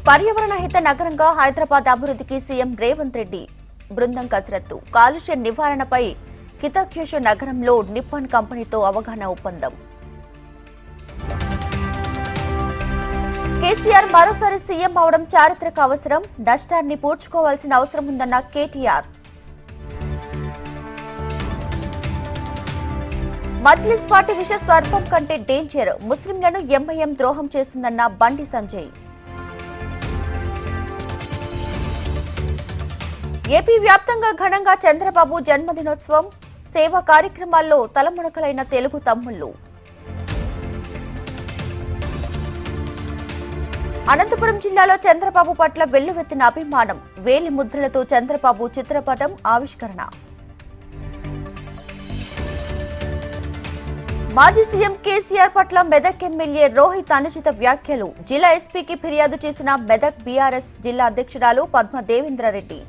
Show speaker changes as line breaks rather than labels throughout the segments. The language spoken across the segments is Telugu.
పర్యావరణ హిత నగరంగా హైదరాబాద్ అభివృద్ధికి సీఎం రేవంత్ రెడ్డి బృందం కసరత్తు. కాలుష్య నివారణపై కితక్యూష నగరంలో నిప్పాన్ కంపెనీతో అవగాహన ఒప్పందం. కేసీఆర్ మరోసారి సీఎం అవడం చారిత్రక అవసరం, నష్టాన్ని పూడ్చుకోవాల్సిన అవసరం ఉందన్న కేటీఆర్. మజ్లిస్ పార్టీ విష స్వర్పం కంటే డేంజర్, ముస్లింలను ఎంఐఎం ద్రోహం చేస్తుందన్న బండి సంజయ్. ఏపీ వ్యాప్తంగా ఘనంగా చంద్రబాబు జన్మదినోత్సవం, సేవా కార్యక్రమాల్లో తలమునకలైన తెలుగు తమ్ముళ్లు. అనంతపురం జిల్లాలో చంద్రబాబు పట్ల వెల్లువెత్తిన అభిమానం, వేలి ముద్రలతో చంద్రబాబు చిత్రపటం ఆవిష్కరణ. మాజీ సీఎం కేసీఆర్ పట్ల మెదక్ ఎమ్మెల్యే రోహిత్ అనుచిత వ్యాఖ్యలు, జిల్లా ఎస్పీకి ఫిర్యాదు చేసిన మెదక్ బీఆర్ఎస్ జిల్లా అధ్యక్షురాలు పద్మ దేవేంద్రారెడ్డి.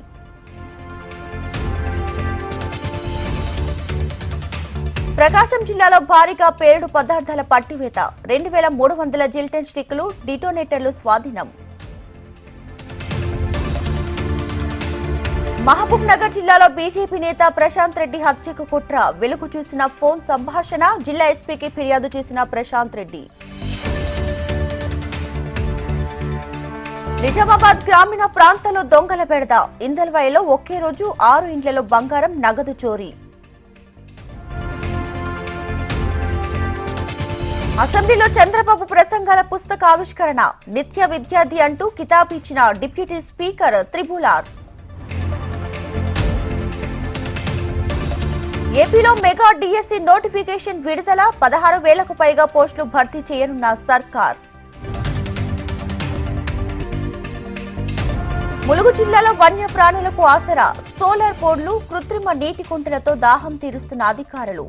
ప్రకాశం జిల్లాలో భారీగా పేలుడు పదార్థాల పట్టివేత, 2300 జిల్టన్ స్టిక్లు, డిటోనేటర్లు స్వాధీనం. మహబూబ్ నగర్ జిల్లాలో బీజేపీ నేత ప్రశాంత్ రెడ్డి హత్యకు కుట్ర, వెలుగు చూసిన ఫోన్ సంభాషణ, జిల్లా ఎస్పీకి ఫిర్యాదు చేసిన ప్రశాంత్ రెడ్డి. నిజామాబాద్ గ్రామీణ ప్రాంతాల్లో దొంగల బెడద, ఇందల్వాయిలో ఒకే రోజు 6 ఇండ్లలో బంగారం, నగదు చోరీ. అసెంబ్లీలో చంద్రబాబు ప్రసంగాల పుస్తక ఆవిష్కరణ, నిత్య విద్యార్థి అంటూ కితాబు ఇచ్చిన డిప్యూటీ స్పీకర్ త్రిపులార్. ఏపీలో మెగా డిఎస్సి నోటిఫికేషన్ విడుదల, 16,000కు పైగా పోస్టులు భర్తీ చేయనున్న సర్కార్. ములుగు జిల్లాలో వన్య ప్రాణులకు ఆసరా, సోలార్ బోర్డులు, కృత్రిమ నీటి కుంటలతో దాహం తీరుస్తున్న అధికారులు.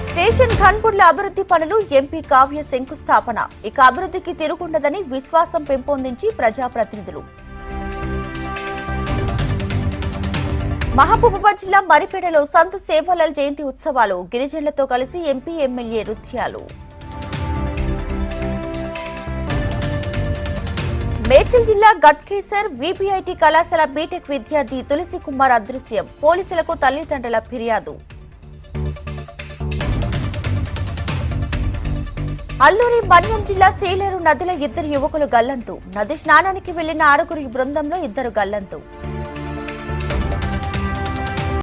స్టేషన్ ఘన్పూర్ల అభివృద్ధి పనులు, ఎంపీ కావ్య శంకుస్థాపన. ఇక అభివృద్ధికి తిరుగుండదని విశ్వాసం పెంపొందించి ప్రజాప్రతినిధులు. మహబూబాబాద్ జిల్లా మరిపేడలో సంత్ సేవాలాల్ జయంతి ఉత్సవాలు, గిరిజనులతో కలిసి ఎంపీ ఎమ్మెల్యే నృత్యాలు. మేడ్చల్ జిల్లా గట్కేసర్ వీపీఐటీ కళాశాల బీటెక్ విద్యార్థి తులసి కుమార్ అదృశ్యం, పోలీసులకు తల్లిదండ్రుల ఫిర్యాదు. అల్లూరి మన్యం జిల్లా సీలేరు నదిలో 2 యువకులు గల్లంతు, నది స్నానానికి వెళ్లిన 6 బృందంలో 2 గల్లంతు.